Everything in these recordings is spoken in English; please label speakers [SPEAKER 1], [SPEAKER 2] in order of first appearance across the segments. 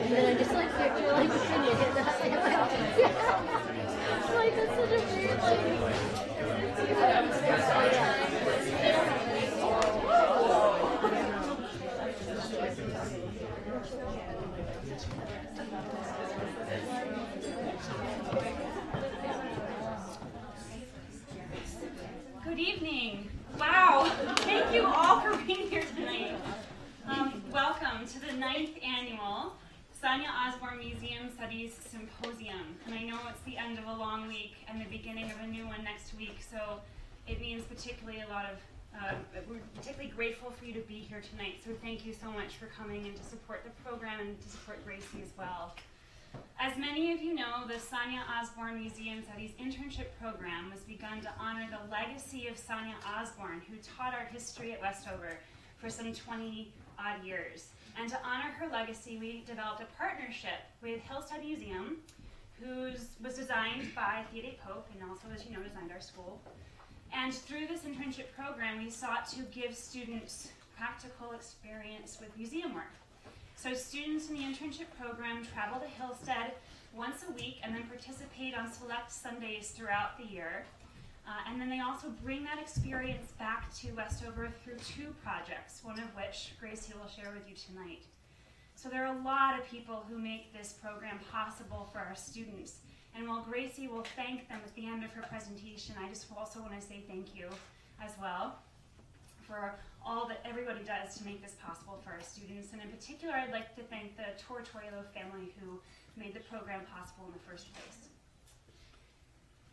[SPEAKER 1] And then I just like picture like Good evening. Wow, thank you all for being here tonight. Welcome to the 9th annual Sonia Osborne Museum Studies Symposium. And I know it's the end of a long week and the beginning of a new one next week, so it means particularly we're particularly grateful for you to be here tonight. So thank you so much for coming and to support the program and to support Gracie as well. As many of you know, the Sonia Osborne Museum Studies Internship Program was begun to honor the legacy of Sonia Osborne, who taught art history at Westover for some 20-odd years. And to honor her legacy, we developed a partnership with Hillstead Museum, was designed by Theodate Pope, and also, as you know, designed our school. And through this internship program, we sought to give students practical experience with museum work. So students in the internship program travel to Hillstead once a week and then participate on select Sundays throughout the year. And then they also bring that experience back to Westover through 2 projects, one of which Gracie will share with you tonight. So there are a lot of people who make this program possible for our students. And while Gracie will thank them at the end of her presentation, I just also want to say thank you as well for all that everybody does to make this possible for our students. And in particular, I'd like to thank the Tortorello family who made the program possible in the first place.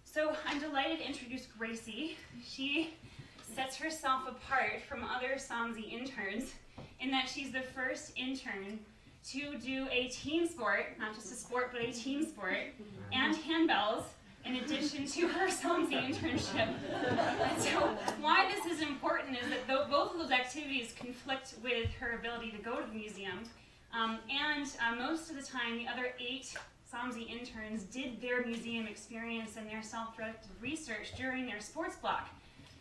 [SPEAKER 1] So I'm delighted to introduce Gracie. She sets herself apart from other SOMSI interns in that she's the first intern to do a team sport, not just a sport, but a team sport, and handbells, in addition to her SOMSI internship. And so why this is important is that both of those activities conflict with her ability to go to the museum. Most of the time, the other 8 SOMSI interns did their museum experience and their self-directed research during their sports block.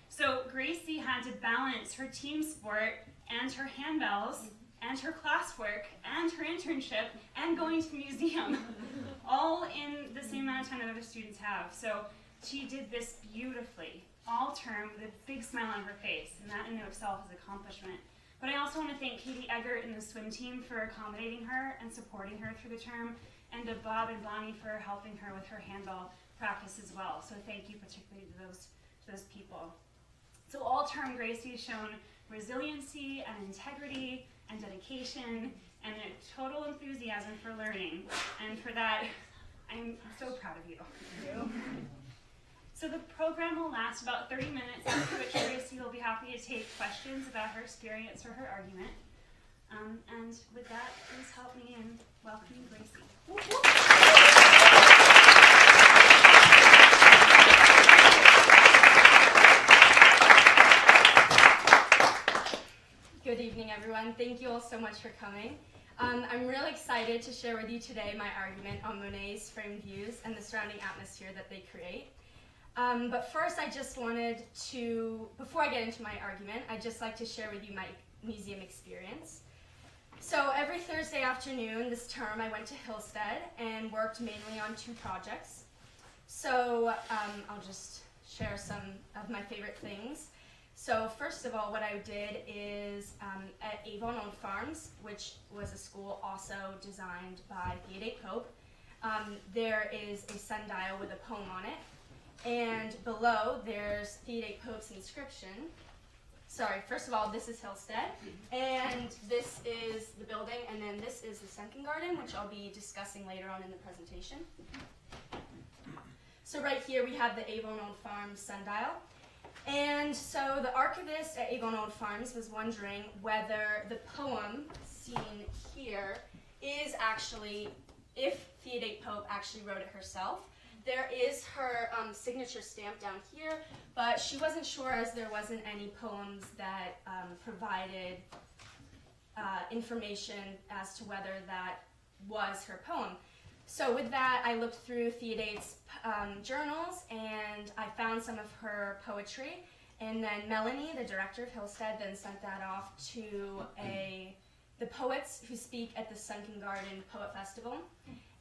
[SPEAKER 1] So Gracie had to balance her team sport and her handbells and her classwork and her internship and going to the museum, all in the same amount of time that other students have. So she did this beautifully, all term, with a big smile on her face, and that in and of itself is an accomplishment. But I also want to thank Katie Eggert and the swim team for accommodating her and supporting her through the term, and to Bob and Bonnie for helping her with her handball practice as well. So thank you particularly to those people. So all term, Gracie has shown resiliency and integrity and dedication and a total enthusiasm for learning. And for that, I'm so proud of you. So the program will last about 30 minutes, after which Gracie will be happy to take questions about her experience or her argument. And with that, please help me in welcoming Gracie.
[SPEAKER 2] Good evening, everyone. Thank you all so much for coming. I'm really excited to share with you today my argument on Monet's framed views and the surrounding atmosphere that they create. But first, I just wanted to, before I get into my argument, I'd just like to share with you my museum experience. So every Thursday afternoon this term, I went to Hillstead and worked mainly on 2 projects. So I'll just share some of my favorite things. So first of all, what I did is at Avon-Owned-Farms, which was a school also designed by Theodate Pope, there is a sundial with a poem on it. And below, there's Theodate Pope's inscription. Sorry, first of all, this is Hillstead, and this is the building, and then this is the sunken garden, which I'll be discussing later on in the presentation. So right here, we have the Avon-Owned-Farms sundial. And so the archivist at Avon-Owned-Farms was wondering whether the poem seen here is actually, if Theodate Pope actually wrote it herself. There is her signature stamp down here, but she wasn't sure as there wasn't any poems that provided information as to whether that was her poem. So with that, I looked through Theodate's journals, and I found some of her poetry. And then Melanie, the director of Hillstead, then sent that off to the poets who speak at the Sunken Garden Poet Festival.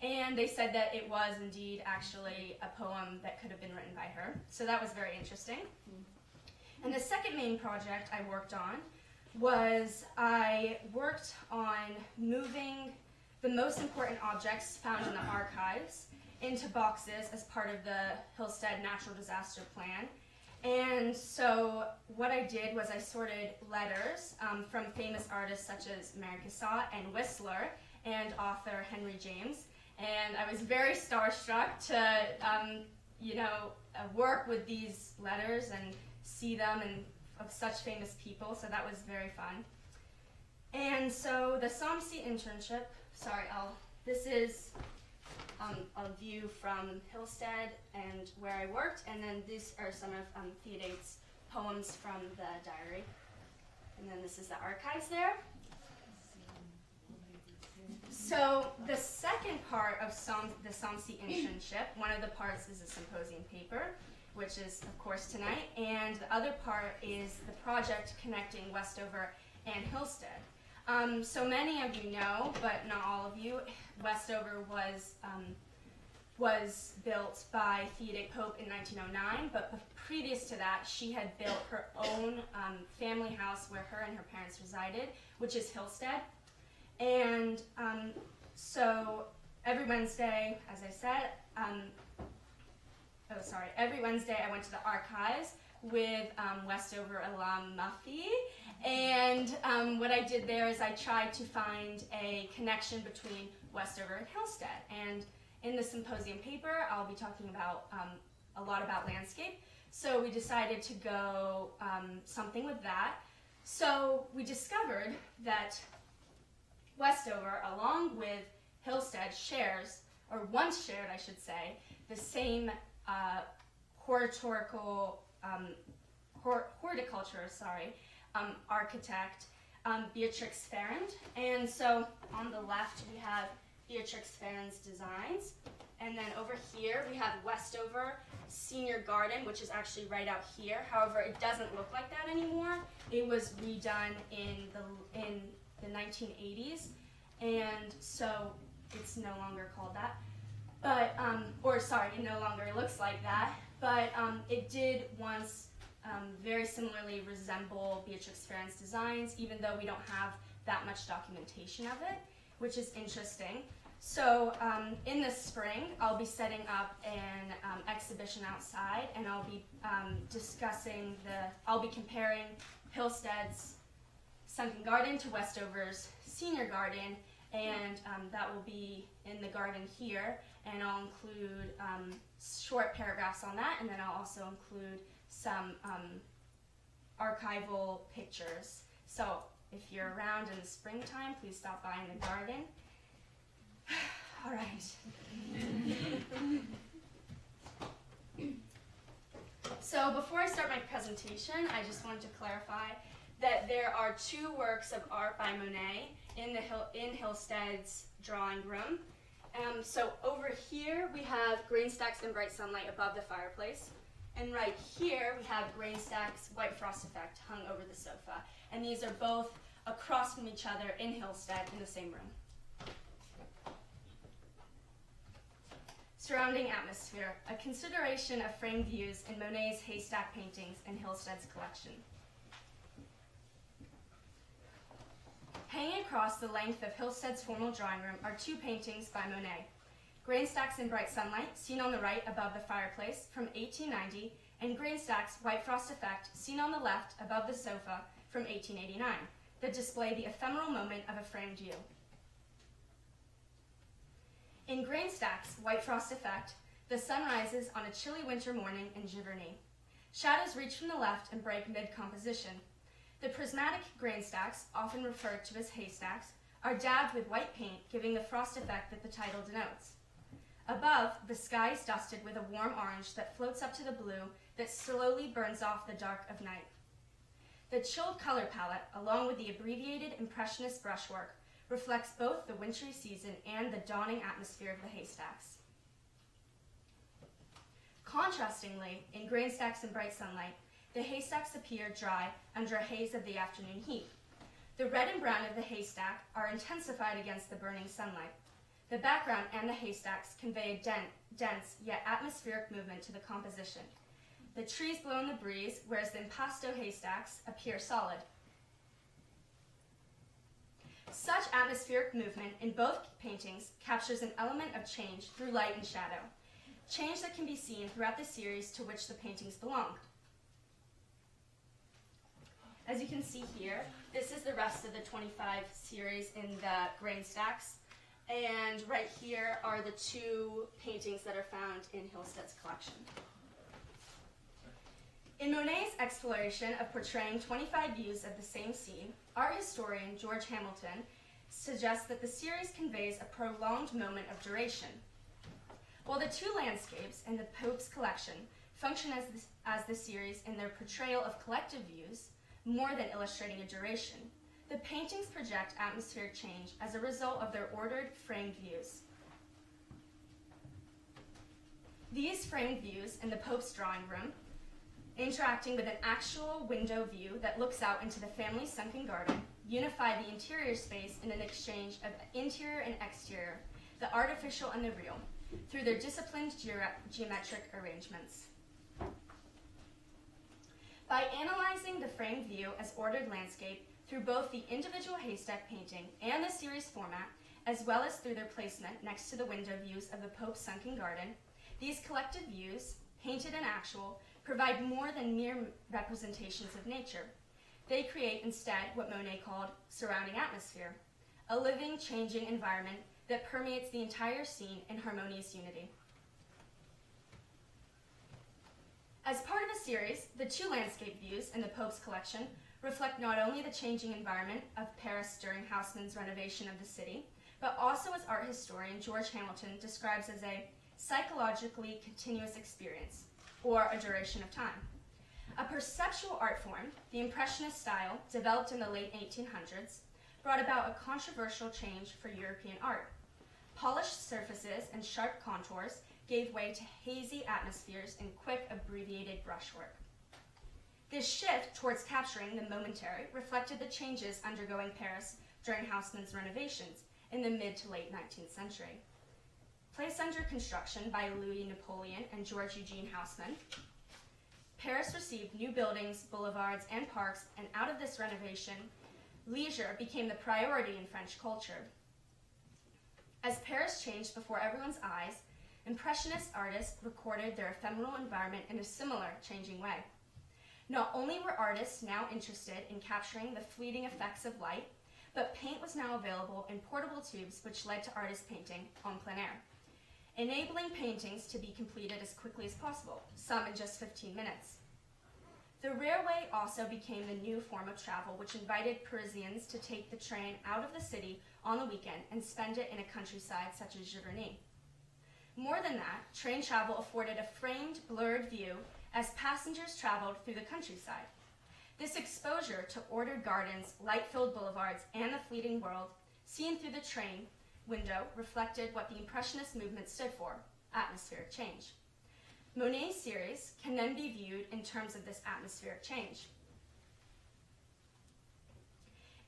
[SPEAKER 2] And they said that it was indeed actually a poem that could have been written by her. So that was very interesting. And the second main project I worked on was I worked on moving the most important objects found in the archives into boxes as part of the Hillstead Natural Disaster Plan. And so what I did was I sorted letters from famous artists such as Mary Cassatt and Whistler and author Henry James. And I was very starstruck to work with these letters and see them and of such famous people, so that was very fun. And so the SOMSI internship, this is a view from Hillstead and where I worked, and then these are some of Theodate's poems from the diary. And then this is the archives there. So the second part of the SOMSI internship, one of the parts is a symposium paper, which is, of course, tonight, and the other part is the project connecting Westover and Hillstead. So many of you know, but not all of you, Westover was built by Theodate Pope in 1909, but previous to that, she had built her own family house where her and her parents resided, which is Hillstead. And so every Wednesday, as I said, every Wednesday I went to the archives with Westover alum Muffy, and what I did there is I tried to find a connection between Westover and Hillstead. And in the symposium paper, I'll be talking about a lot about landscape. So we decided to go something with that. So we discovered that Westover, along with Hillstead, shares, or once shared, I should say, the same horticulture, architect, Beatrix Farrand. And so on the left we have Beatrix Farrand's designs, and then over here we have Westover Senior Garden, which is actually right out here. However, it doesn't look like that anymore. It was redone in the 1980s, and so it's no longer called that. But, it no longer looks like that, but it did once very similarly resemble Beatrix Farrand's designs, even though we don't have that much documentation of it, which is interesting. So in the spring, I'll be setting up an exhibition outside, and I'll be I'll be comparing Hillstead's sunken garden to Westover's senior garden, and that will be in the garden here, and I'll include short paragraphs on that, and then I'll also include some archival pictures. So if you're around in the springtime, please stop by in the garden. All right. So before I start my presentation, I just wanted to clarify that there are two works of art by Monet in Hillstead's drawing room. So over here we have grain stacks in bright sunlight above the fireplace, and right here we have grain stacks white frost effect hung over the sofa, and these are both across from each other in Hillstead in the same room. Surrounding atmosphere, a consideration of framed views in Monet's haystack paintings in Hillstead's collection. Hanging across the length of Hillstead's formal drawing room are two paintings by Monet. Grain stacks in bright sunlight, seen on the right above the fireplace, from 1890, and grain stacks white frost effect, seen on the left above the sofa, from 1889, that display the ephemeral moment of a framed view. In grain stacks white frost effect, the sun rises on a chilly winter morning in Giverny. Shadows reach from the left and break mid-composition. The prismatic grain stacks, often referred to as haystacks, are dabbed with white paint, giving the frost effect that the title denotes. Above, the sky is dusted with a warm orange that floats up to the blue that slowly burns off the dark of night. The chilled color palette, along with the abbreviated impressionist brushwork, reflects both the wintry season and the dawning atmosphere of the haystacks. Contrastingly, in grain stacks in bright sunlight, the haystacks appear dry under a haze of the afternoon heat. The red and brown of the haystack are intensified against the burning sunlight. The background and the haystacks convey a dense yet atmospheric movement to the composition. The trees blow in the breeze, whereas the impasto haystacks appear solid. Such atmospheric movement in both paintings captures an element of change through light and shadow, change that can be seen throughout the series to which the paintings belong. As you can see here, this is the rest of the 25 series in the grain stacks. And right here are the two paintings that are found in Hillstead's collection. In Monet's exploration of portraying 25 views of the same scene, art historian George Hamilton suggests that the series conveys a prolonged moment of duration. While the two landscapes in the Pope's collection function as the series in their portrayal of collective views, more than illustrating a duration, the paintings project atmospheric change as a result of their ordered, framed views. These framed views in the Pope's drawing room, interacting with an actual window view that looks out into the family's sunken garden, unify the interior space in an exchange of interior and exterior, the artificial and the real, through their disciplined geometric arrangements. By analyzing the framed view as ordered landscape through both the individual haystack painting and the series format, as well as through their placement next to the window views of the Pope's sunken garden, these collective views, painted and actual, provide more than mere representations of nature. They create instead what Monet called surrounding atmosphere, a living, changing environment that permeates the entire scene in harmonious unity. As part of the series, the two landscape views in the Pope's collection reflect not only the changing environment of Paris during Haussmann's renovation of the city, but also, as art historian George Hamilton describes, as a psychologically continuous experience, or a duration of time. A perceptual art form, the Impressionist style, developed in the late 1800s, brought about a controversial change for European art. Polished surfaces and sharp contours gave way to hazy atmospheres and quick, abbreviated brushwork. This shift towards capturing the momentary reflected the changes undergoing Paris during Haussmann's renovations in the mid to late 19th century. Placed under construction by Louis Napoleon and George Eugene Haussmann, Paris received new buildings, boulevards, and parks, and out of this renovation, leisure became the priority in French culture. As Paris changed before everyone's eyes, Impressionist artists recorded their ephemeral environment in a similar, changing way. Not only were artists now interested in capturing the fleeting effects of light, but paint was now available in portable tubes, which led to artist painting en plein air, enabling paintings to be completed as quickly as possible, some in just 15 minutes. The railway also became the new form of travel, which invited Parisians to take the train out of the city on the weekend and spend it in a countryside such as Giverny. More than that, train travel afforded a framed, blurred view as passengers traveled through the countryside. This exposure to ordered gardens, light-filled boulevards, and the fleeting world, seen through the train window, reflected what the Impressionist movement stood for: atmospheric change. Monet's series can then be viewed in terms of this atmospheric change.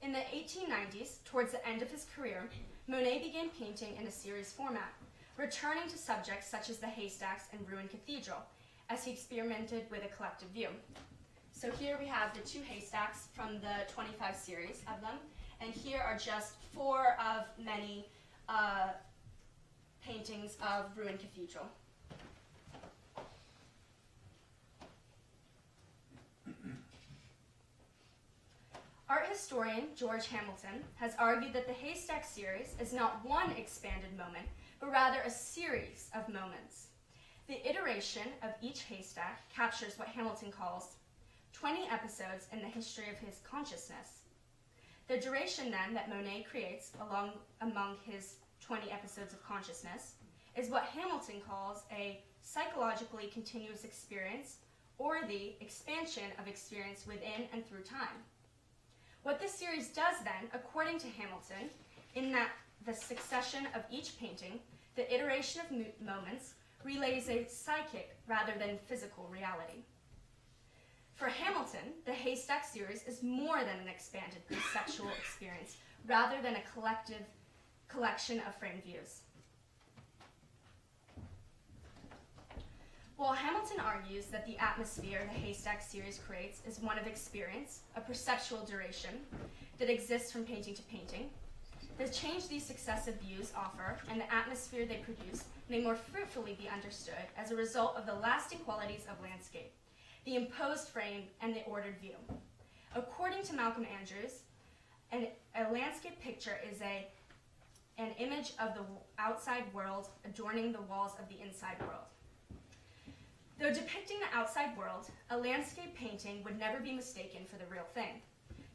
[SPEAKER 2] In the 1890s, towards the end of his career, Monet began painting in a series format, returning to subjects such as the haystacks and ruined cathedral, as he experimented with a collective view. So here we have the two haystacks from the 25 series of them, and here are just 4 of many paintings of ruined cathedral. Art historian George Hamilton has argued that the haystack series is not one expanded moment, but rather a series of moments. The iteration of each haystack captures what Hamilton calls 20 episodes in the history of his consciousness. The duration, then, that Monet creates among his 20 episodes of consciousness is what Hamilton calls a psychologically continuous experience, or the expansion of experience within and through time. What this series does then, according to Hamilton, in that the succession of each painting, the iteration of moments, relays a psychic rather than physical reality. For Hamilton, the haystack series is more than an expanded conceptual experience, rather than a collective collection of framed views. While Hamilton argues that the atmosphere the haystack series creates is one of experience, a perceptual duration that exists from painting to painting, The change these successive views offer and the atmosphere they produce may more fruitfully be understood as a result of the lasting qualities of landscape, the imposed frame, and the ordered view. According to Malcolm Andrews, a landscape picture is an image of the outside world adorning the walls of the inside world. Though depicting the outside world, a landscape painting would never be mistaken for the real thing.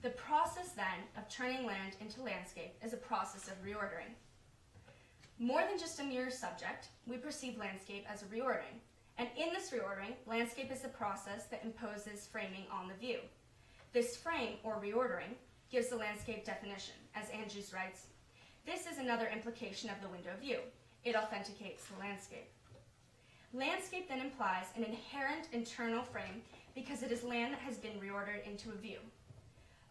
[SPEAKER 2] The process, then, of turning land into landscape is a process of reordering. More than just a mirror subject, we perceive landscape as a reordering. And in this reordering, landscape is the process that imposes framing on the view. This frame, or reordering, gives the landscape definition. As Andrews writes, this is another implication of the window view. It authenticates the landscape. Landscape then implies an inherent internal frame because it is land that has been reordered into a view.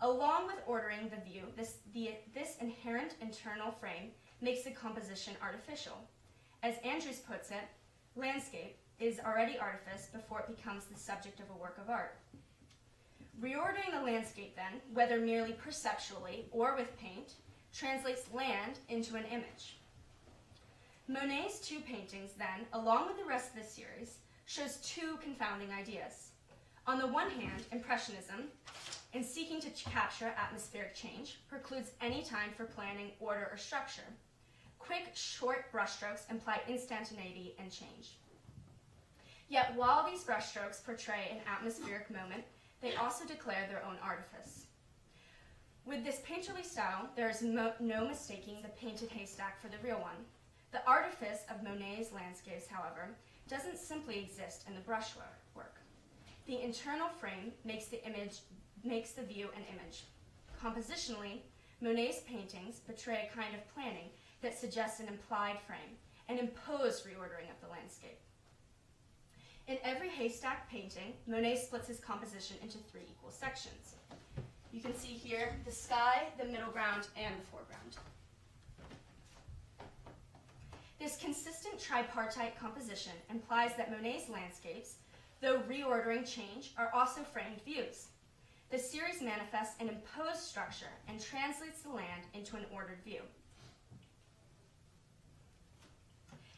[SPEAKER 2] Along with ordering the view, this inherent internal frame makes the composition artificial. As Andrews puts it, landscape is already artifice before it becomes the subject of a work of art. Reordering the landscape then, whether merely perceptually or with paint, translates land into an image. Monet's two paintings then, along with the rest of the series, shows two confounding ideas. On the one hand, Impressionism, in seeking to capture atmospheric change, precludes any time for planning, order, or structure. Quick, short brushstrokes imply instantaneity and change. Yet while these brushstrokes portray an atmospheric moment, they also declare their own artifice. With this painterly style, there is no mistaking the painted haystack for the real one. The artifice of Monet's landscapes, however, doesn't simply exist in the brushwork. The internal frame makes the view an image. Compositionally, Monet's paintings betray a kind of planning that suggests an implied frame, an imposed reordering of the landscape. In every haystack painting, Monet splits his composition into three equal sections. You can see here the sky, the middle ground, and the foreground. This consistent tripartite composition implies that Monet's landscapes, though reordering change, are also framed views. The series manifests an imposed structure and translates the land into an ordered view.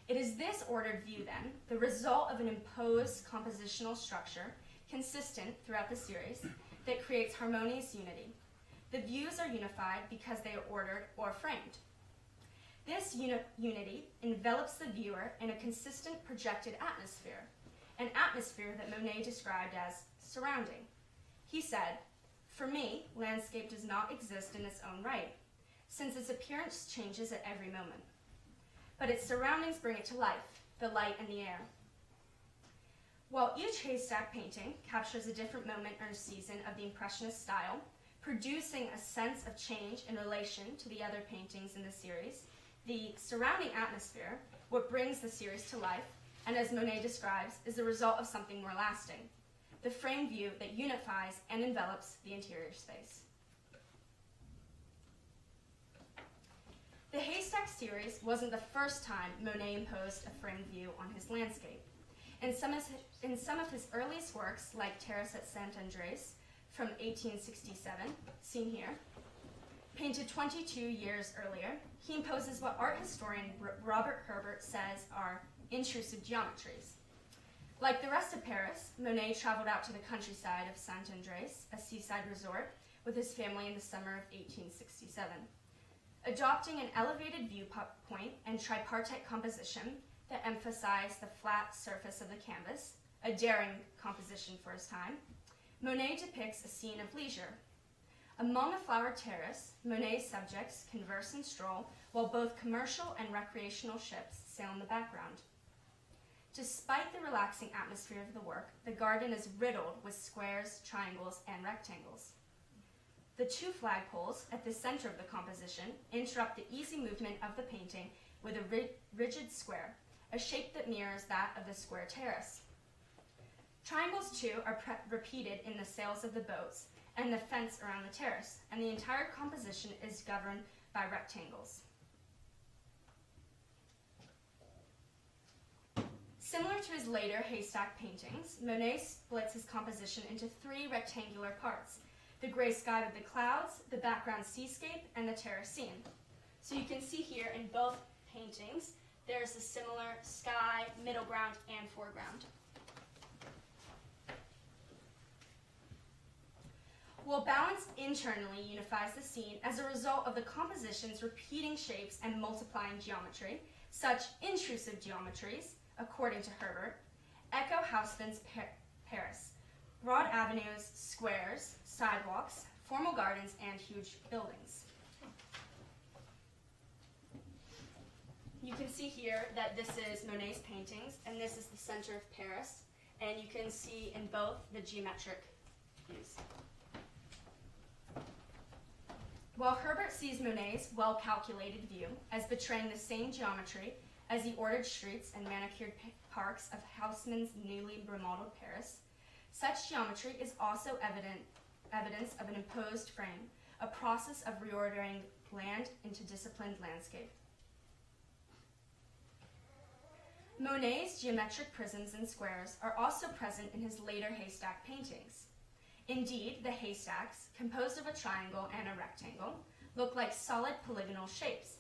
[SPEAKER 2] It is this ordered view, then, the result of an imposed compositional structure, consistent throughout the series, that creates harmonious unity. The views are unified because they are ordered or framed. This unity envelops the viewer in a consistent projected atmosphere, an atmosphere that Monet described as surrounding. He said, "For me, landscape does not exist in its own right, since its appearance changes at every moment. But its surroundings bring it to life, the light and the air." While each haystack painting captures a different moment or season of the Impressionist style, producing a sense of change in relation to the other paintings in the series, the surrounding atmosphere, what brings the series to life, and as Monet describes, is the result of something more lasting, the frame view that unifies and envelops the interior space. The haystack series wasn't the first time Monet imposed a framed view on his landscape. In some of his earliest works, like Terrace at Saint-Andrés from 1867, seen here, painted 22 years earlier, he imposes what art historian Robert Herbert says are intrusive geometries. Like the rest of Paris, Monet traveled out to the countryside of Saint-Andrés, a seaside resort, with his family in the summer of 1867. Adopting an elevated viewpoint and tripartite composition that emphasized the flat surface of the canvas, a daring composition for his time, Monet depicts a scene of leisure. Among a flowered terrace, Monet's subjects converse and stroll, while both commercial and recreational ships sail in the background. Despite the relaxing atmosphere of the work, the garden is riddled with squares, triangles, and rectangles. The two flagpoles at the center of the composition interrupt the easy movement of the painting with a rigid square, a shape that mirrors that of the square terrace. Triangles, too, are repeated in the sails of the boats and the fence around the terrace, and the entire composition is governed by rectangles. Similar to his later haystack paintings, Monet splits his composition into three rectangular parts: the gray sky with the clouds, the background seascape, and the terrace scene. So you can see here in both paintings, there's a similar sky, middle ground, and foreground. While balance internally unifies the scene as a result of the composition's repeating shapes and multiplying geometry, such intrusive geometries, according to Herbert, echo Haussmann's Paris, broad avenues, squares, sidewalks, formal gardens, and huge buildings. You can see here that this is Monet's paintings, and this is the center of Paris, and you can see in both the geometric views. While Herbert sees Monet's well-calculated view as betraying the same geometry as the ordered streets and manicured parks of Haussmann's newly remodeled Paris, such geometry is also evidence of an imposed frame, a process of reordering land into disciplined landscape. Monet's geometric prisms and squares are also present in his later haystack paintings. Indeed, the haystacks, composed of a triangle and a rectangle, look like solid polygonal shapes,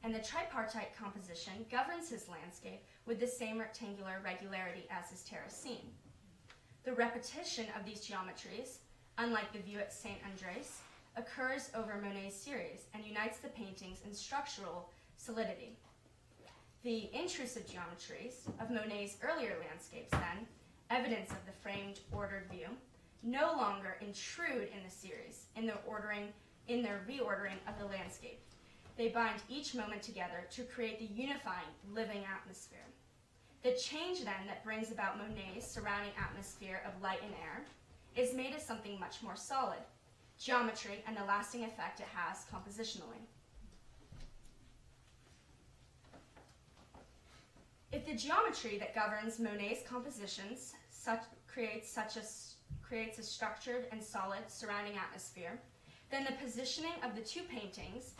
[SPEAKER 2] and the tripartite composition governs his landscape with the same rectangular regularity as his terrace scene. The repetition of these geometries, unlike the view at St. Andrés, occurs over Monet's series and unites the paintings in structural solidity. The intrusive geometries of Monet's earlier landscapes, then, evidence of the framed, ordered view, no longer intrude in the series in their reordering of the landscape. They bind each moment together to create the unifying, living atmosphere. The change, then, that brings about Monet's surrounding atmosphere of light and air is made of something much more solid, geometry and the lasting effect it has compositionally. If the geometry that governs Monet's compositions creates a structured and solid surrounding atmosphere, then the positioning of the two paintings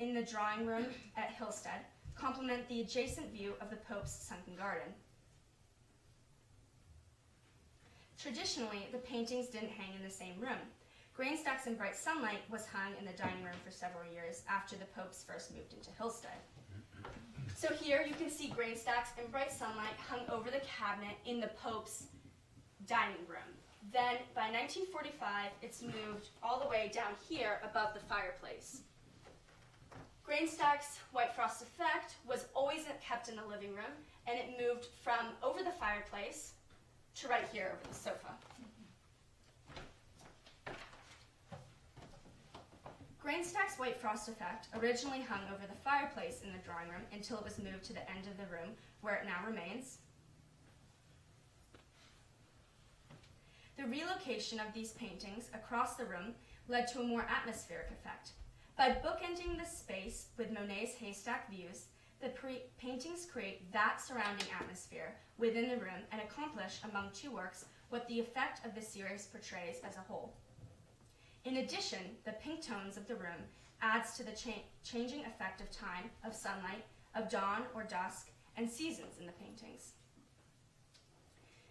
[SPEAKER 2] in the drawing room at Hillstead complement the adjacent view of the Pope's sunken garden. Traditionally, the paintings didn't hang in the same room. Grain Stacks in Bright Sunlight was hung in the dining room for several years after the Popes first moved into Hillstead. So here you can see Grain Stacks in Bright Sunlight hung over the cabinet in the Pope's dining room. Then, by 1945, it's moved all the way down here above the fireplace. Grain Stacks' White Frost Effect was always kept in the living room, and it moved from over the fireplace to right here over the sofa. Grain Stacks' White Frost Effect originally hung over the fireplace in the drawing room until it was moved to the end of the room, where it now remains. The relocation of these paintings across the room led to a more atmospheric effect. By bookending the space with Monet's haystack views, the paintings create that surrounding atmosphere within the room and accomplish, among two works, what the effect of the series portrays as a whole. In addition, the pink tones of the room adds to the changing effect of time, of sunlight, of dawn or dusk, and seasons in the paintings.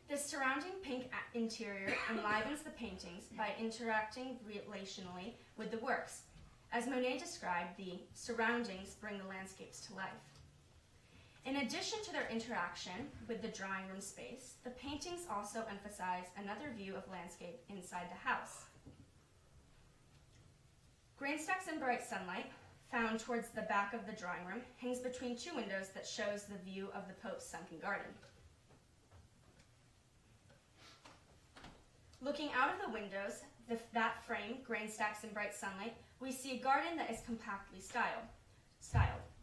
[SPEAKER 2] The surrounding pink interior enlivens the paintings by interacting relationally with the works. As Monet described, the surroundings bring the landscapes to life. In addition to their interaction with the drawing room space, the paintings also emphasize another view of landscape inside the house. Grain Stacks in Bright Sunlight, found towards the back of the drawing room, hangs between two windows that shows the view of the Pope's sunken garden. Looking out of the windows, that frame, Grain Stacks in Bright Sunlight, we see a garden that is compactly styled.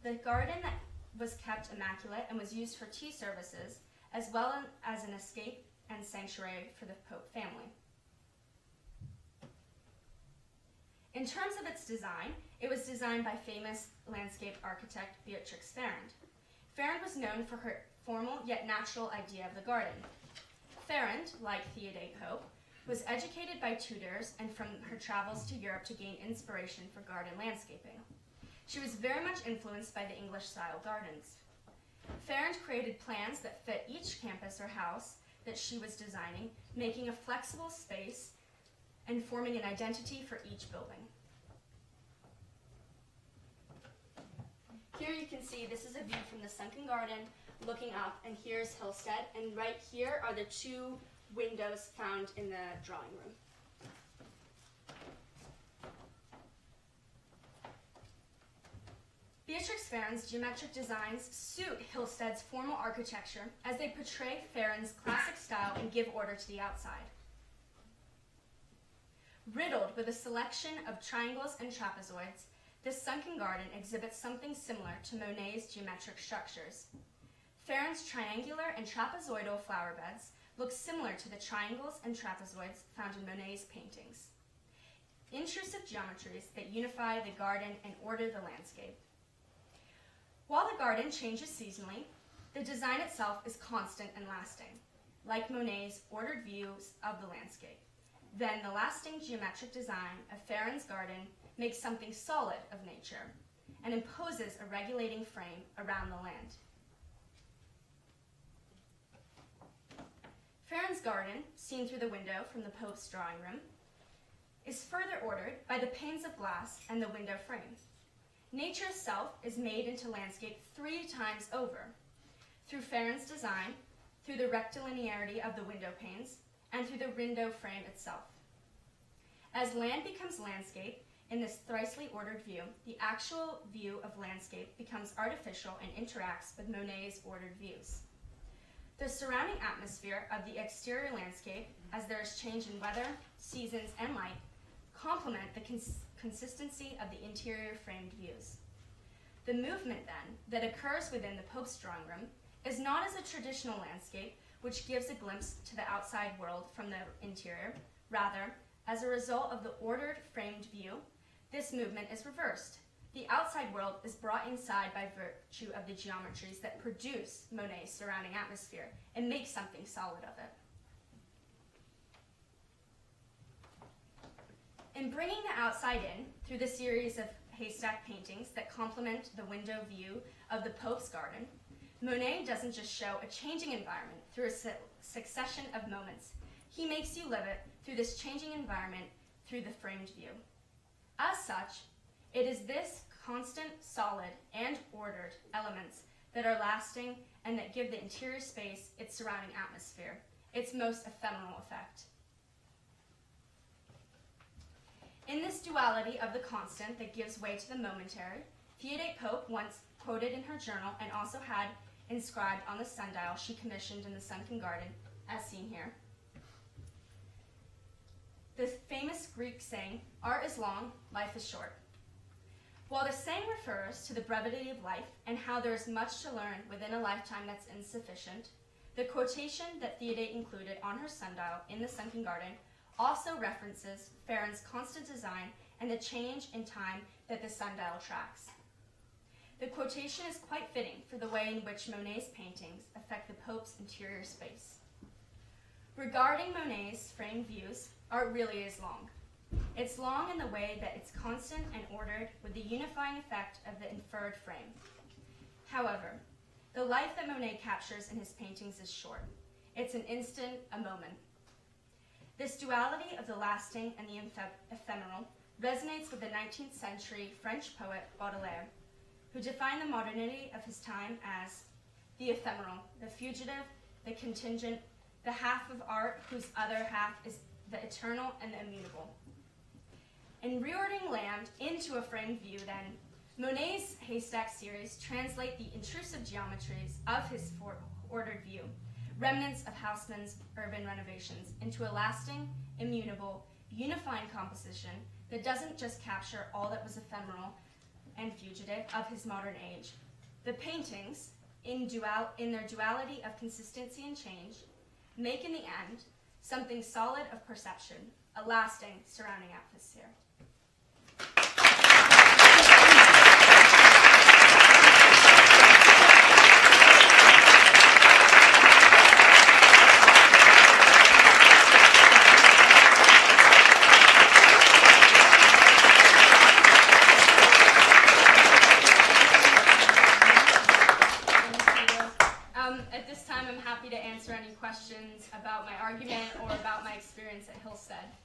[SPEAKER 2] The garden that was kept immaculate and was used for tea services, as well as an escape and sanctuary for the Pope family. In terms of its design, it was designed by famous landscape architect Beatrix Farrand. Farrand was known for her formal yet natural idea of the garden. Farrand, like Theodate Pope, was educated by tutors and from her travels to Europe to gain inspiration for garden landscaping. She was very much influenced by the English-style gardens. Farrand created plans that fit each campus or house that she was designing, making a flexible space and forming an identity for each building. here you can see this is a view from the sunken garden looking up, and here's Hillstead, and right here are the two windows found in the drawing room. Beatrix Farren's geometric designs suit Hillstead's formal architecture as they portray Farren's classic style and give order to the outside. Riddled with a selection of triangles and trapezoids, this sunken garden exhibits something similar to Monet's geometric structures. Farren's triangular and trapezoidal flower beds look similar to the triangles and trapezoids found in Monet's paintings. Intrusive geometries that unify the garden and order the landscape. While the garden changes seasonally, the design itself is constant and lasting, like Monet's ordered views of the landscape. Then the lasting geometric design of Farren's garden makes something solid of nature and imposes a regulating frame around the land. Farren's garden, seen through the window from the Pope's drawing room, is further ordered by the panes of glass and the window frame. Nature itself is made into landscape 3 times over, through Farren's design, through the rectilinearity of the window panes, and through the window frame itself. As land becomes landscape in this thrisely ordered view, the actual view of landscape becomes artificial and interacts with Monet's ordered views. The surrounding atmosphere of the exterior landscape, as there is change in weather, seasons, and light, complement the consistency of the interior framed views. The movement, then, that occurs within the Pope's drawing room is not as a traditional landscape, which gives a glimpse to the outside world from the interior. Rather, as a result of the ordered framed view, this movement is reversed. The outside world is brought inside by virtue of the geometries that produce Monet's surrounding atmosphere and make something solid of it. In bringing the outside in through the series of haystack paintings that complement the window view of the Pope's garden, Monet doesn't just show a changing environment through a succession of moments. He makes you live it through this changing environment through the framed view. As such, it is this constant, solid, and ordered elements that are lasting and that give the interior space its surrounding atmosphere, its most ephemeral effect. In this duality of the constant that gives way to the momentary, Theodate Pope once quoted in her journal and also had inscribed on the sundial she commissioned in the sunken garden, as seen here. The famous Greek saying, "Art is long, life is short." While the saying refers to the brevity of life and how there is much to learn within a lifetime that's insufficient, the quotation that Theodate included on her sundial in the sunken garden also references Farren's constant design and the change in time that the sundial tracks. The quotation is quite fitting for the way in which Monet's paintings affect the Pope's interior space. Regarding Monet's framed views, art really is long. It's long in the way that it's constant and ordered with the unifying effect of the inferred frame. However, the life that Monet captures in his paintings is short. It's an instant, a moment. This duality of the lasting and the ephemeral resonates with the 19th century French poet Baudelaire, who defined the modernity of his time as the ephemeral, the fugitive, the contingent, the half of art whose other half is the eternal and the immutable. In reordering land into a framed view, then, Monet's haystack series translate the intrusive geometries of his ordered view, remnants of Haussmann's urban renovations, into a lasting, immutable, unifying composition that doesn't just capture all that was ephemeral and fugitive of his modern age. The paintings, in their duality of consistency and change, make in the end something solid of perception, a lasting surrounding atmosphere. At this time, I'm happy to answer any questions about my argument or about my experience at Hillstead.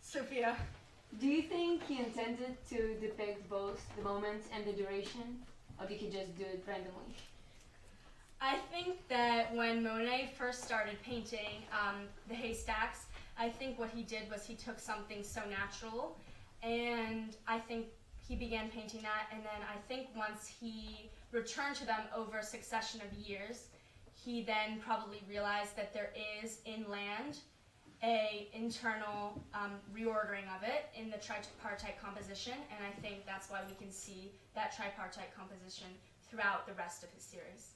[SPEAKER 2] Sophia.
[SPEAKER 3] Do you think he intended to depict both the moment and the duration, or did he just do it randomly?
[SPEAKER 2] I think that when Monet first started painting the haystacks, I think what he did was he took something so natural, and I think he began painting that, and then I think once he returned to them over a succession of years, he then probably realized that there is inland a internal reordering of it in the tripartite composition, and I think that's why we can see that tripartite composition throughout the rest of his series.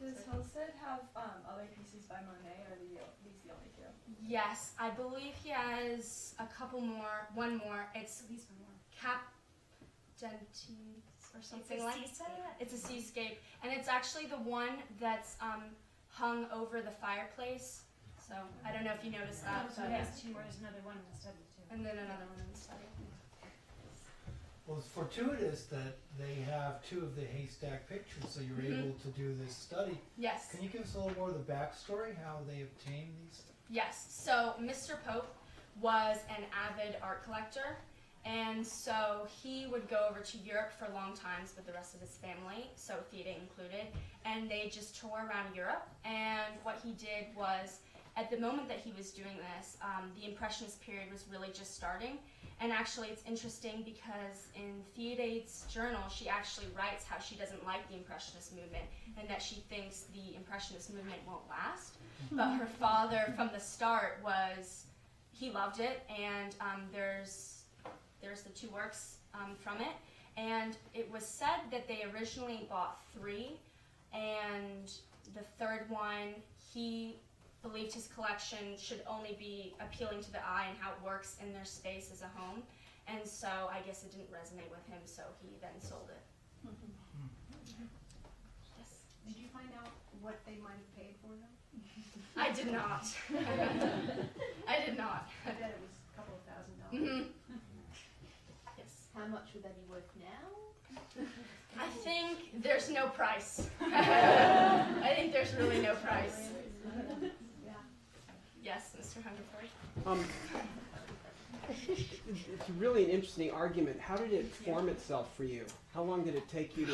[SPEAKER 4] Does Hilsted have other pieces by Monet, or are these the only two?
[SPEAKER 2] Yes, I believe he has a couple more, one more. It's
[SPEAKER 1] At least one more.
[SPEAKER 2] Cap Gentile or something like
[SPEAKER 1] that.
[SPEAKER 2] It's a seascape, and it's actually the one that's hung over the fireplace. So I don't know if you noticed that.
[SPEAKER 1] So
[SPEAKER 2] But
[SPEAKER 1] he has two more. There's another one in the study too.
[SPEAKER 2] and then another one in the study.
[SPEAKER 5] Well, it's fortuitous that they have two of the haystack pictures, so you're able to do this study.
[SPEAKER 2] Yes.
[SPEAKER 5] Can you give us a little more of the backstory, how they obtained these?
[SPEAKER 2] Yes. So Mr. Pope was an avid art collector, and so he would go over to Europe for long times with the rest of his family, so Thea included, and they just tour around Europe. And what he did was, at the moment that he was doing this, the Impressionist period was really just starting. And actually, it's interesting because in Theodate's journal, she actually writes how she doesn't like the Impressionist movement and that she thinks the Impressionist movement won't last. But her father, from the start, he loved it, and there's the two works from it. And it was said that they originally bought 3, and the third one, he believed his collection should only be appealing to the eye and how it works in their space as a home. And so I guess it didn't resonate with him, so he then sold it. Yes.
[SPEAKER 6] Did you find out what they might have paid for them?
[SPEAKER 2] I did not. I did not.
[SPEAKER 6] I bet it was a couple of $1,000.
[SPEAKER 2] Mhm. Yes.
[SPEAKER 6] How much would they be worth now?
[SPEAKER 2] I think there's no price. I think there's really no price.
[SPEAKER 6] Yeah.
[SPEAKER 2] Yes, Mr. Hungerford.
[SPEAKER 7] It's really an interesting argument. How did it form itself for you? How long did it take you to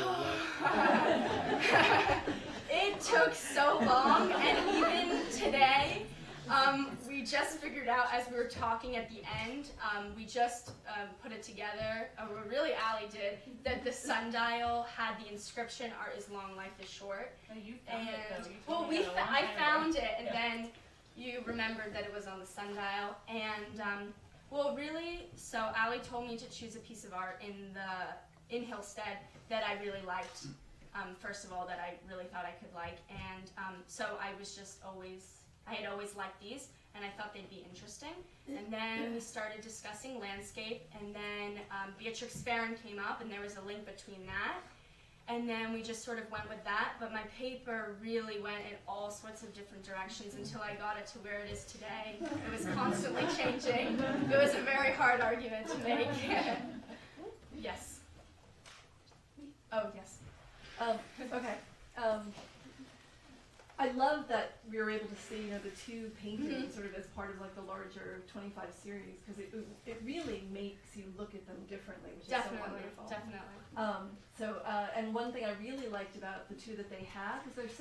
[SPEAKER 2] It took so long, and even today, we just figured out as we were talking at the end, we just put it together, or really Ali did, that the sundial had the inscription, "Art is long, life is short."
[SPEAKER 1] Oh, you found it though. You told
[SPEAKER 2] Well,
[SPEAKER 1] me that a long
[SPEAKER 2] I
[SPEAKER 1] time ago.
[SPEAKER 2] found it, and then you remembered that it was on the sundial, and well, really, so Ali told me to choose a piece of art in Hillstead that I really liked. First of all, that I really thought I could like, and so I had always liked these, and I thought they'd be interesting. And then we started discussing landscape, and then Beatrix Farren came up, and there was a link between that. And then we just sort of went with that, but my paper really went in all sorts of different directions until I got it to where it is today. It was constantly changing. It was a very hard argument to make. Yes. Oh, yes.
[SPEAKER 4] Okay. I love that we were able to see, the two paintings sort of as part of like the larger 25 series, because it really makes you look at them differently, which is so wonderful.
[SPEAKER 2] Definitely.
[SPEAKER 4] And one thing I really liked about the two that they have is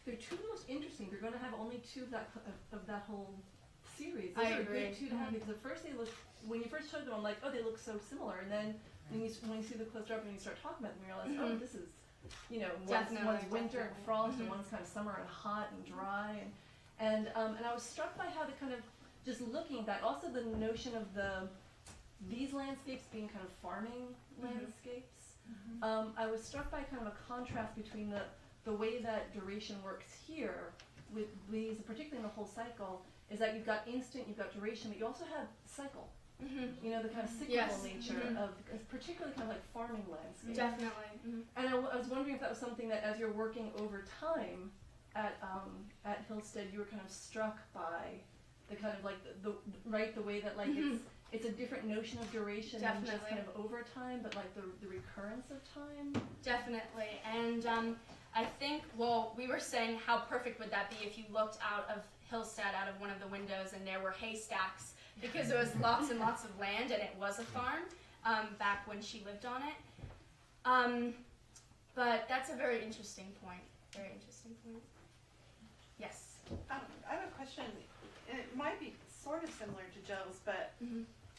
[SPEAKER 4] they're two of the most interesting. They're going to have only 2 of that whole series. Those
[SPEAKER 2] I
[SPEAKER 4] are
[SPEAKER 2] agree.
[SPEAKER 4] good 2 to have, because at first they look, when you first showed them, I'm like, oh, they look so similar, and then when you see them closer up and you start talking about them, you realize, oh, this is, one's winter and frost, and one's kind of summer and hot and dry, and I was struck by how they kind of, just looking at that, also the notion of these landscapes being kind of farming landscapes. I was struck by kind of a contrast between the way that duration works here with these, particularly in the whole cycle, is that you've got instant, you've got duration, but you also have cycle. The kind of cyclical nature of, particularly kind of like farming landscapes.
[SPEAKER 2] Definitely.
[SPEAKER 4] And I was wondering if that was something that, as you're working over time at Hillstead, you were kind of struck by the kind of like the way that like it's a different notion of duration than just kind of over time, but like the recurrence of time.
[SPEAKER 2] Definitely. And I think, well, we were saying how perfect would that be if you looked out of Hillstead, out of one of the windows, and there were haystacks because it was lots and lots of land and it was a farm back when she lived on it. But that's a very interesting point. Very interesting point. Yes.
[SPEAKER 8] I have a question. It might be sort of similar to Joe's, but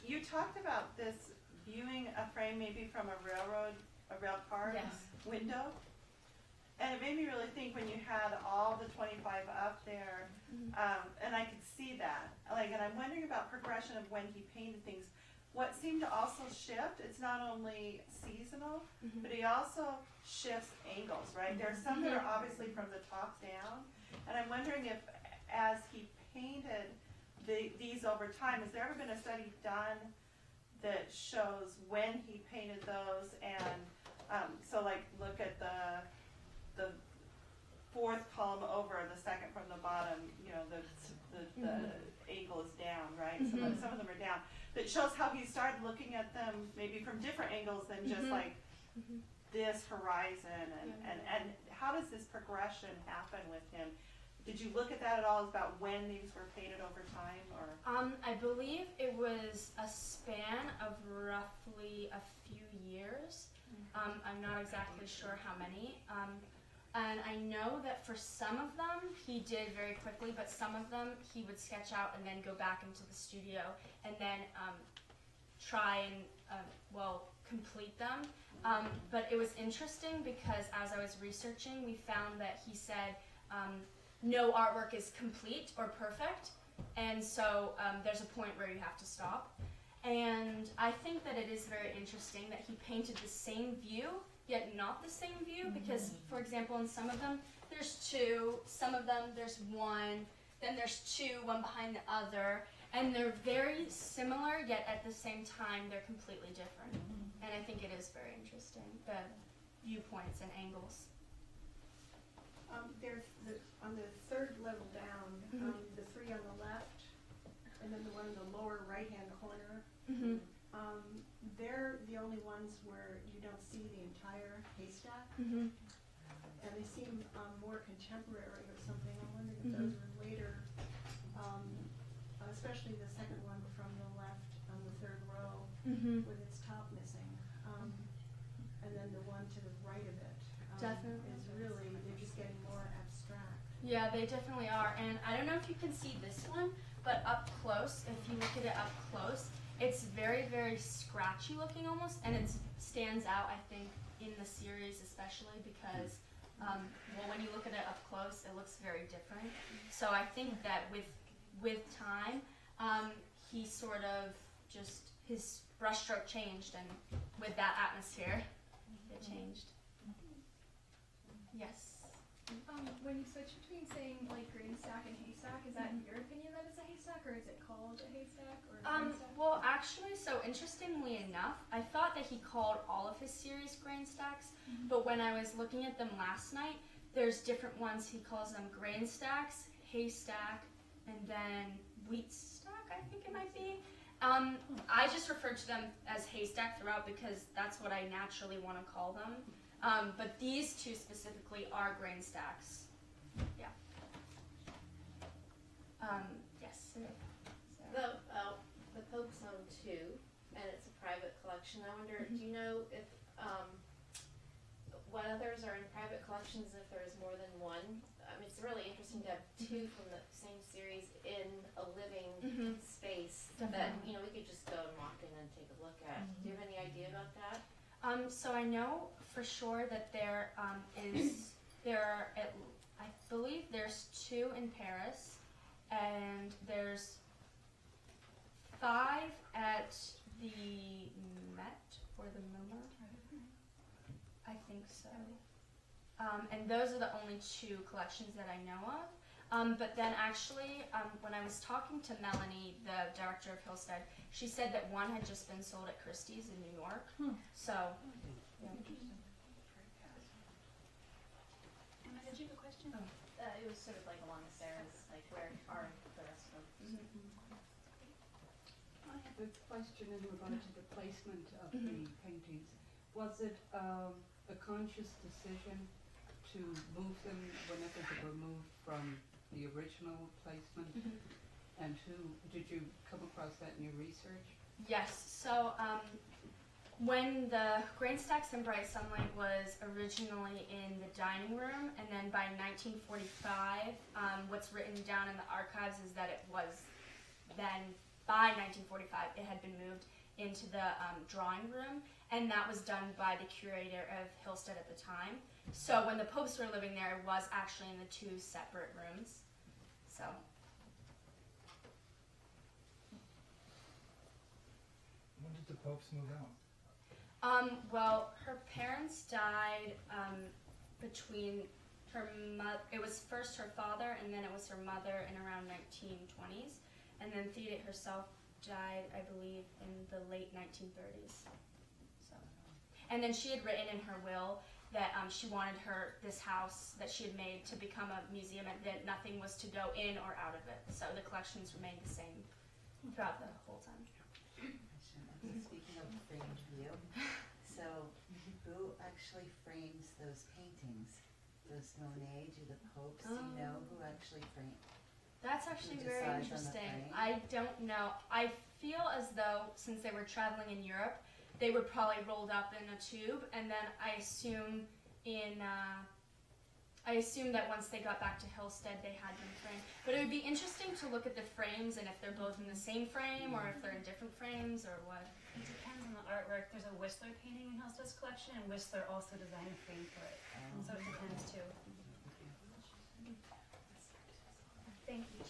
[SPEAKER 8] you talked about this viewing a frame maybe from a rail car
[SPEAKER 2] Yes.
[SPEAKER 8] window. And it made me really think when you had all the 25 up there, and I could see that. And I'm wondering about progression of when he painted things. What seemed to also shift, it's not only seasonal, but he also shifts angles, right? There are some that are obviously from the top down, and I'm wondering if, as he painted these over time, has there ever been a study done that shows when he painted those? And so, like, look at the fourth column over, the second from the bottom. You know, the angle is down, right? Some of them are down. That shows how he started looking at them maybe from different angles than just like this horizon. And how does this progression happen with him? Did you look at that at all, about when these were painted over time, or?
[SPEAKER 2] I believe it was a span of roughly a few years. I'm not exactly sure how many. And I know that for some of them he did very quickly, but some of them he would sketch out and then go back into the studio and then try and complete them. But it was interesting because as I was researching, we found that he said no artwork is complete or perfect, and so there's a point where you have to stop. And I think that it is very interesting that he painted the same view, yet not the same view, because, for example, in some of them, there's two, some of them, there's one, then there's two, one behind the other, and they're very similar, yet at the same time, they're completely different. And I think it is very interesting, the viewpoints and angles.
[SPEAKER 6] There's on the third level down, the three on the left, and then the one in the lower right-hand corner. They're the only ones where you don't see the entire haystack, and they seem more contemporary or something. I wonder if those were later, especially the second one from the left on the third row with its top missing, and then the one to the right of it
[SPEAKER 2] Definitely.
[SPEAKER 6] is really, they're just getting more abstract.
[SPEAKER 2] Yeah, they definitely are. And I don't know if you can see this one, but up close, if you look at it up close, it's very, very scratchy looking almost, and it stands out, I think, in the series especially because, when you look at it up close, it looks very different. So I think that with time, he sort of just, his brushstroke changed, and with that atmosphere, it changed. Yes?
[SPEAKER 9] When you switch between saying like green stack and haystack, is that in your opinion that it's a haystack, or is it called a haystack or a green stack?
[SPEAKER 2] Well, actually, so interestingly enough, I thought that he called all of his series grain stacks, but when I was looking at them last night, there's different ones. He calls them grain stacks, haystack, and then wheat stack, I think it might be. I just refer to them as haystack throughout because that's what I naturally want to call them. But these two specifically are grain stacks. Yeah. Yes. Sarah.
[SPEAKER 10] The Pope's on 2, and it's a private collection. I wonder, do you know if what others are in private collections, if there is more than one? I mean, it's really interesting to have 2 from the same series in a living space that we could just go and walk in and take a look at. Do you have any idea about that?
[SPEAKER 2] So I know for sure that there are I believe there's 2 in Paris, and there's 5 at the Met or the MoMA. I think so. And those are the only 2 collections that I know of. But then actually, when I was talking to Melanie, the director of Hillstead, she said that one had just been sold at Christie's in New York. So, yeah.
[SPEAKER 9] Emma, did you have a question? It was sort of like along Sarah's, like where are the rest of them?
[SPEAKER 11] I have a question in regard to the placement of the paintings. Was it a conscious decision to move them whenever they were moved from the original placement? And who did you come across that in your research?
[SPEAKER 2] Yes. So when the grain stacks in bright sunlight was originally in the dining room, and then by 1945, what's written down in the archives is that it was then, by 1945, it had been moved into the drawing room, and that was done by the curator of Hillstead at the time. So when the popes were living there, it was actually in the two separate rooms. So.
[SPEAKER 5] When did the popes move out?
[SPEAKER 2] Well, her parents died between it was first her father, and then it was her mother in around 1920s, and then Theodate herself died, I believe, in the late 1930s. So, and then she had written in her will that she wanted this house that she had made to become a museum, and that nothing was to go in or out of it. So the collections remained the same throughout the whole time.
[SPEAKER 12] Speaking of framed view, so who actually frames those paintings? Does Monet do the popes? Do you know who actually framed?
[SPEAKER 2] That's actually
[SPEAKER 12] Who
[SPEAKER 2] very
[SPEAKER 12] decides on the
[SPEAKER 2] interesting.
[SPEAKER 12] frame?
[SPEAKER 2] I don't know. I feel as though since they were traveling in Europe, they were probably rolled up in a tube, and then I assume that once they got back to Hillstead, they had them framed. But it would be interesting to look at the frames and if they're both in the same frame or if they're in different frames or what.
[SPEAKER 1] It depends on the artwork. There's a Whistler painting in Hillstead's collection, and Whistler also designed a frame for it. And so it depends too. Thank you,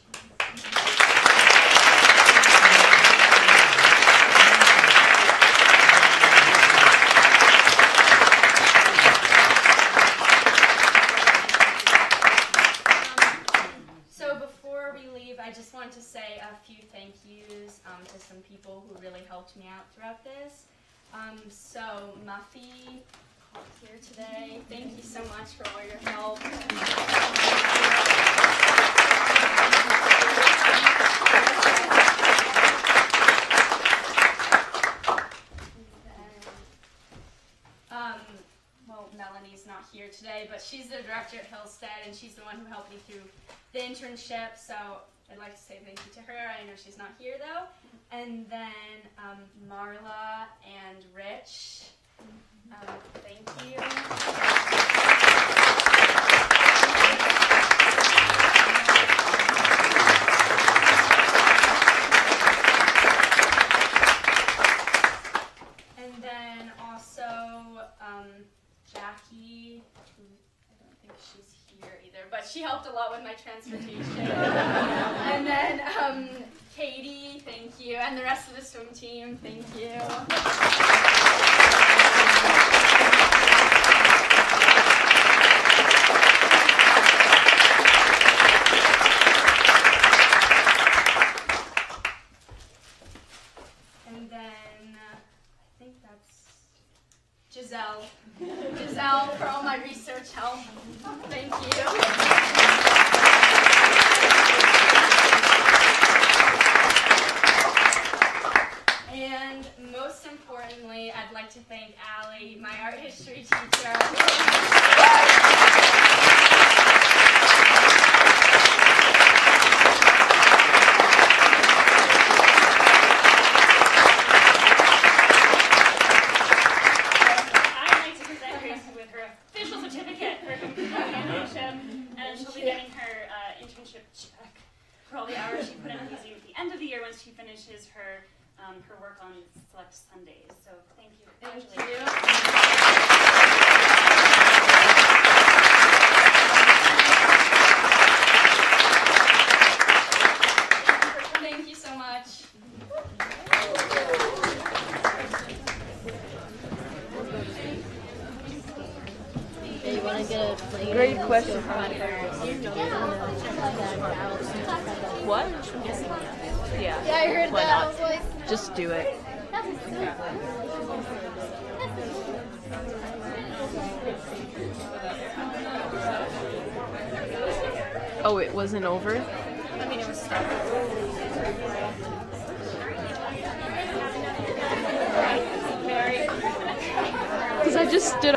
[SPEAKER 2] So before we leave, I just want to say a few thank yous to some people who really helped me out throughout this. So Muffy here today, thank you so much for all your help. Well, Melanie's not here today, but she's the director at Hillstead, and she's the one who helped me through the internship, so I'd like to say thank you to her. I know she's not here, though. And then Marla and Rich, thank you. And then also Jackie, who I don't think she's here either, but she helped a lot with my transportation. And then Katie, thank you, and the rest of the swim team, thank you. And then I think that's Giselle. Giselle for all my research help. Thank you. And most importantly, I'd like to thank Allie, my art history teacher.
[SPEAKER 1] For all the hours she put in the museum at the end of the year once she finishes her work on select Sundays. So thank you.
[SPEAKER 2] Thank you. Thank you so much.
[SPEAKER 13] You want to get a
[SPEAKER 14] great question. What? Yeah.
[SPEAKER 13] Yeah, I heard
[SPEAKER 14] Why
[SPEAKER 13] that.
[SPEAKER 14] not?
[SPEAKER 13] I was like,
[SPEAKER 14] just do it. Oh, it wasn't over?
[SPEAKER 1] I mean, it was stuck.
[SPEAKER 14] Because I just did